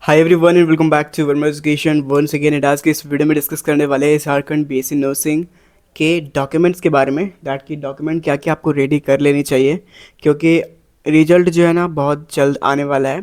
Hi everyone and welcome back to Verma education once again. And आज के इस video में डिस्कस करने वाले हैं झारखंड बीएससी नर्सिंग के डॉक्यूमेंट्स के बारे में। दैट की डॉक्यूमेंट क्या क्या आपको रेडी कर लेनी चाहिए, क्योंकि रिजल्ट जो है ना बहुत जल्द आने वाला है।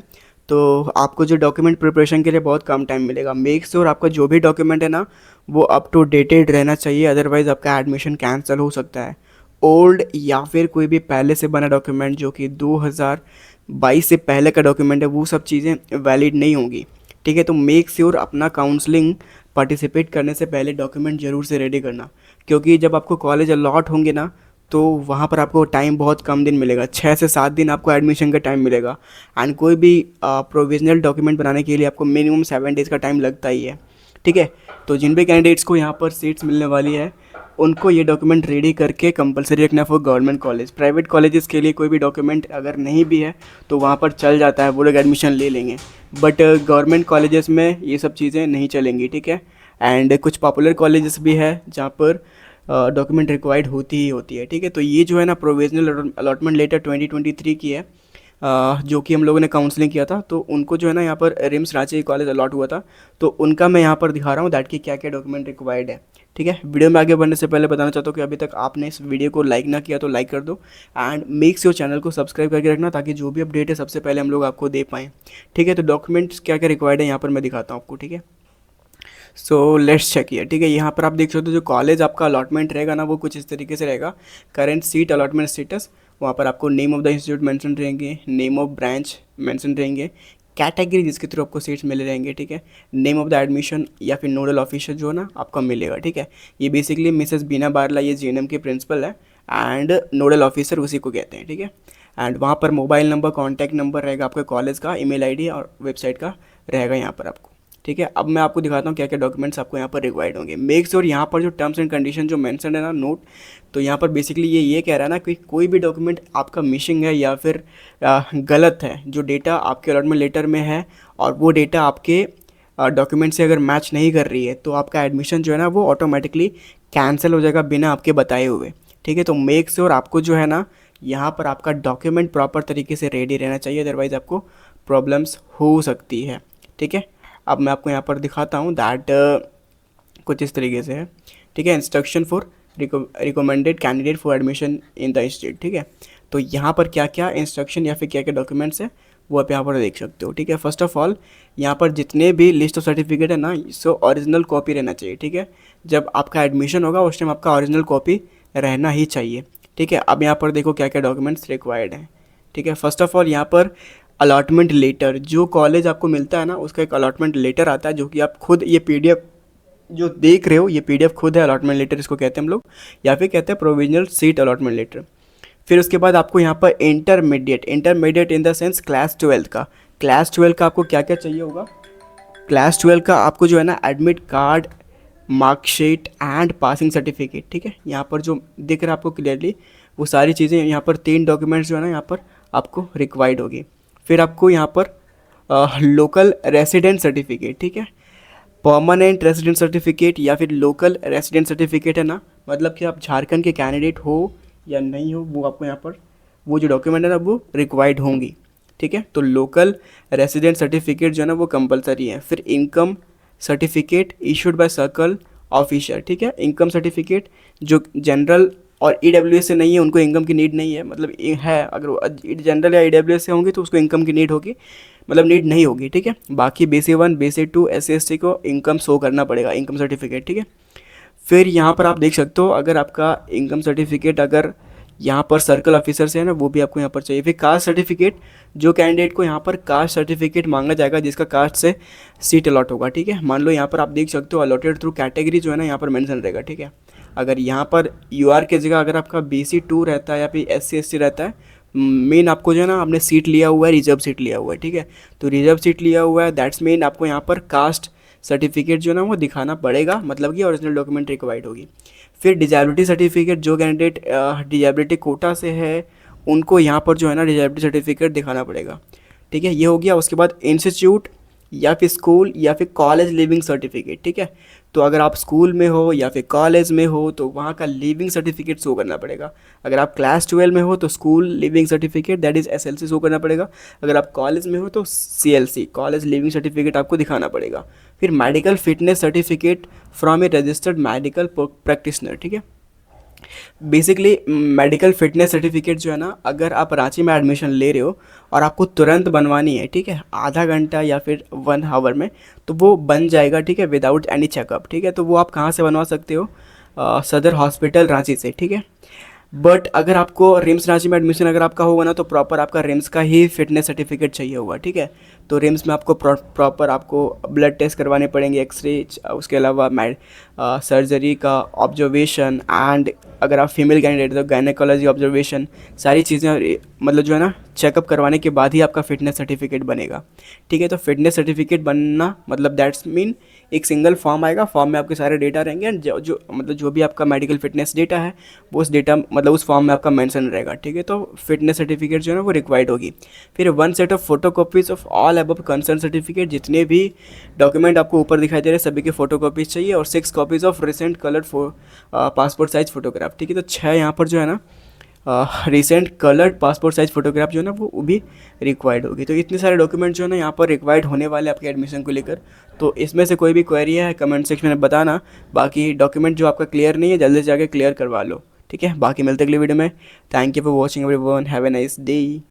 तो आपको जो डॉक्यूमेंट प्रिपरेशन के लिए बहुत कम टाइम मिलेगा। मेक श्योर आपका जो भी डॉक्यूमेंट है ना वो अप टू डेटेड रहना चाहिए, अदरवाइज़ आपका एडमिशन कैंसिल हो सकता है। ओल्ड या फिर कोई भी पहले से बना डॉक्यूमेंट जो कि 2022 से पहले का डॉक्यूमेंट है, वो सब चीज़ें वैलिड नहीं होंगी। ठीक है, तो मेक श्योर अपना काउंसलिंग पार्टिसिपेट करने से पहले डॉक्यूमेंट ज़रूर से रेडी करना, क्योंकि जब आपको कॉलेज अलॉट होंगे ना तो वहाँ पर आपको टाइम बहुत कम दिन मिलेगा। 6 से 7 दिन आपको एडमिशन का टाइम मिलेगा। एंड कोई भी प्रोविजनल डॉक्यूमेंट बनाने के लिए आपको मिनिमम 7 डेज़ का टाइम लगता ही है। ठीक है, तो जिन भी कैंडिडेट्स को यहाँ पर सीट्स मिलने वाली है उनको ये डॉक्यूमेंट रेडी करके कंपलसरी रखना for government college. Private colleges के लिए कोई भी डॉक्यूमेंट अगर नहीं भी है तो वहाँ पर चल जाता है, वो लोग एडमिशन ले लेंगे। बट गवर्नमेंट कॉलेजेस में ये सब चीज़ें नहीं चलेंगी। ठीक है, एंड कुछ पॉपुलर कॉलेजेस भी है जहाँ पर डॉक्यूमेंट रिक्वायर्ड होती ही होती है। ठीक है, तो ये जो है ना प्रोविजनल अलॉटमेंट लेटर 2023 की है, जो कि हम लोगों ने काउंसलिंग किया था। तो उनको जो है ना यहाँ पर रिम्स रांची कॉलेज अलॉट हुआ था, तो उनका मैं यहाँ पर दिखा रहा हूँ दैट कि क्या क्या डॉक्यूमेंट रिक्वायर्ड है। ठीक है, वीडियो में आगे बढ़ने से पहले बताना चाहता हूँ कि अभी तक आपने इस वीडियो को लाइक ना किया तो लाइक कर दो एंड मेक्स योर चैनल को सब्सक्राइब करके रखना, ताकि जो भी अपडेट है सबसे पहले हम लोग आपको दे पाएँ। ठीक है, तो डॉक्यूमेंट्स क्या क्या रिक्वायर्ड है यहाँ पर मैं दिखाता हूँ आपको। ठीक है, सो लेट्स चेक किया। ठीक है, यहाँ पर आप देख सकते हो जो कॉलेज आपका अलॉटमेंट रहेगा ना वो कुछ इस तरीके से रहेगा। करेंट सीट अलॉटमेंट स्टेटस, वहाँ पर आपको name of the institute mention रहेंगे, नेम ऑफ ब्रांच मेंशन रहेंगे, कैटेगरी जिसके थ्रू आपको सीट्स मिले रहेंगे। ठीक है, नेम ऑफ द एडमिशन या फिर नोडल ऑफिसर जो है ना आपका मिलेगा। ठीक है, ये बेसिकली मिसेस बीना बारला, ये जीएनएम के प्रिंसिपल है एंड नोडल ऑफिसर उसी को कहते हैं। ठीक है, एंड वहाँ पर मोबाइल नंबर, कॉन्टैक्ट नंबर रहेगा आपके कॉलेज का, ईमेल आईडी और वेबसाइट का रहेगा यहाँ पर आपको। ठीक है, अब मैं आपको दिखाता हूँ क्या क्या डॉक्यूमेंट्स आपको यहाँ पर रिक्वायर्ड होंगे। मेक श्योर यहाँ पर जो टर्म्स एंड कंडीशन जो मेंशन है ना नोट, तो यहाँ पर बेसिकली ये कह रहा है ना कि कोई भी डॉक्यूमेंट आपका मिसिंग है या फिर गलत है, जो डेटा आपके अलॉटमेंट लेटर में है और वो डेटा आपके डॉक्यूमेंट से अगर मैच नहीं कर रही है तो आपका एडमिशन जो है ना वो ऑटोमेटिकली कैंसिल हो जाएगा बिना आपके बताए हुए। ठीक है, तो मेक श्योर आपको जो है ना यहाँ पर आपका डॉक्यूमेंट प्रॉपर तरीके से रेडी रहना चाहिए, अदरवाइज़ आपको प्रॉब्लम्स हो सकती है। ठीक है, अब मैं आपको यहाँ पर दिखाता हूँ दैट कुछ इस तरीके से है। ठीक है, instruction for recommended candidate for admission in the institute. ठीक है, तो यहाँ पर क्या क्या इंस्ट्रक्शन या फिर क्या क्या डॉक्यूमेंट्स है वो आप यहाँ पर देख सकते हो। ठीक है, फर्स्ट ऑफ ऑल यहाँ पर जितने भी लिस्ट ऑफ सर्टिफिकेट है ना सो ओरिजिनल कॉपी रहना चाहिए। ठीक है, जब आपका एडमिशन होगा उस टाइम आपका ओरिजिनल कॉपी रहना ही चाहिए। ठीक है, अब यहाँ पर देखो क्या क्या डॉक्यूमेंट्स रिक्वायर्ड हैं। ठीक है, फर्स्ट ऑफ ऑल यहाँ पर अलॉटमेंट लेटर, जो कॉलेज आपको मिलता है ना उसका एक अलॉटमेंट लेटर आता है, जो कि आप खुद ये पीडीएफ जो देख रहे हो ये पीडीएफ खुद है अलॉटमेंट लेटर, इसको कहते हैं हम लोग, या फिर कहते हैं प्रोविजनल सीट अलॉटमेंट लेटर। फिर उसके बाद आपको यहाँ पर intermediate in the sense class 12 का आपको क्या क्या चाहिए होगा। क्लास 12 का आपको जो है ना admit card, marksheet and passing certificate. ठीक है, यहाँ पर जो दिख रहा है आपको क्लियरली वो सारी चीज़ें, यहाँ पर 3 डॉक्यूमेंट्स जो है ना यहाँ पर आपको रिक्वायर्ड होगी। फिर आपको यहाँ पर लोकल रेसिडेंट सर्टिफिकेट, ठीक है, परमानेंट रेसिडेंट सर्टिफिकेट या फिर लोकल रेसिडेंट सर्टिफिकेट है ना, मतलब कि आप झारखंड के कैंडिडेट हो या नहीं हो वो आपको यहाँ पर वो जो डॉक्यूमेंट है ना वो रिक्वायर्ड होंगी। ठीक है, तो लोकल रेसिडेंट सर्टिफिकेट जो है ना वो कंपलसरी है। फिर income certificate issued by circle officer. ठीक है, इनकम सर्टिफिकेट जो जनरल और ईडब्ल्यूएस से नहीं है उनको इनकम की नीड नहीं है, मतलब है अगर वो जनरल या ईडब्ल्यूएस से होंगे तो उसको इनकम की नीड होगी, मतलब नीड नहीं होगी। ठीक है, बाकी BC1 BC2 SC/ST को इनकम शो करना पड़ेगा, इनकम सर्टिफिकेट। ठीक है, फिर यहाँ पर आप देख सकते हो अगर आपका इनकम सर्टिफिकेट अगर यहाँ पर सर्कल ऑफिसर से है ना वो भी आपको यहाँ पर चाहिए। फिर कास्ट सर्टिफिकेट, जो कैंडिडेट को यहाँ पर कास्ट सर्टिफिकेट मांगा जाएगा जिसका कास्ट से सीट अलॉट होगा। ठीक है, मान लो यहाँ पर आप देख सकते हो अलॉटेड थ्रू कैटेगरी जो है ना यहाँ पर मेंशन रहेगा। ठीक है, अगर यहाँ पर UR की जगह अगर आपका BC2 रहता है या फिर SC/ST रहता है, मेन आपको जो है ना आपने सीट लिया हुआ है, रिजर्व सीट लिया हुआ है। ठीक है, तो रिजर्व सीट लिया हुआ है दैट्स मीन आपको यहाँ पर कास्ट सर्टिफिकेट जो है ना वो दिखाना पड़ेगा, मतलब कि ओरिजिनल डॉक्यूमेंट रिक्वायर्ड होगी। फिर डिजेबिलिटी सर्टिफिकेट, जो कैंडिडेट डिजेबिलिटी कोटा से है उनको यहाँ पर जो है ना डिजेबिलिटी सर्टिफिकेट दिखाना पड़ेगा। ठीक है, ये हो गया। उसके बाद इंस्टीट्यूट या फिर स्कूल या फिर कॉलेज लिविंग सर्टिफिकेट, ठीक है। तो अगर आप स्कूल में हो या फिर कॉलेज में हो तो वहाँ का लिविंग सर्टिफिकेट शो करना पड़ेगा। अगर आप क्लास 12 में हो तो school leaving certificate that is SLC show करना पड़ेगा। अगर आप कॉलेज में हो तो सीएलसी कॉलेज लिविंग सर्टिफिकेट आपको दिखाना पड़ेगा। फिर medical fitness certificate from A registered medical practitioner, ठीक है। बेसिकली मेडिकल फिटनेस सर्टिफिकेट जो है ना, अगर आप रांची में एडमिशन ले रहे हो और आपको तुरंत बनवानी है, ठीक है, आधा घंटा या फिर 1 आवर में, तो वो बन जाएगा, ठीक है, विदाउट एनी चेकअप, ठीक है। तो वो आप कहाँ से बनवा सकते हो? सदर हॉस्पिटल रांची से, ठीक है। बट अगर आपको रिम्स रांची में एडमिशन अगर आपका होगा ना, तो प्रॉपर आपका रिम्स का ही फिटनेस सर्टिफिकेट चाहिए होगा, ठीक है। तो रिम्स में आपको प्रॉपर आपको ब्लड टेस्ट करवाने पड़ेंगे, एक्सरे, उसके अलावा सर्जरी का ऑब्जर्वेशन, एंड अगर आप फीमेल कैंडिडेट तो गायनेकोलॉजी ऑब्जर्वेशन, सारी चीज़ें मतलब जो है ना चेकअप करवाने के बाद ही आपका फिटनेस सर्टिफिकेट बनेगा, ठीक है। तो फिटनेस सर्टिफिकेट बनना मतलब दैट्स मीन एक सिंगल फॉर्म आएगा, फॉर्म में आपके सारे डेटा रहेंगे, एंड जो मतलब जो भी आपका मेडिकल फिटनेस डेटा है वो उस डेटा मतलब उस फॉर्म में आपका मेंशन रहेगा, ठीक है। तो फिटनेस सर्टिफिकेट जो है ना वो रिक्वायर्ड होगी। फिर 1 set of photo copies of all above concern certificate, जितने भी डॉक्यूमेंट आपको ऊपर दिखाई दे रहे हैं सभी के फोटो कॉपीज चाहिए, और 6 copies of recent coloured passport size photograph, ठीक है। तो 6 यहाँ पर जो है ना recent coloured passport size photograph जो है ना वो भी रिक्वायर्ड होगी। तो इतने सारे डॉक्यूमेंट जो है ना यहाँ पर रिक्वायर्ड होने वाले आपके एडमिशन को लेकर। तो इसमें से कोई भी क्वेरी है कमेंट सेक्शन में बताना। बाकी डॉक्यूमेंट जो आपका क्लियर नहीं है जल्दी से जाके क्लियर करवा लो, ठीक है। बाकी मिलते अगले वीडियो में। Thank you for watching everyone, have a nice day.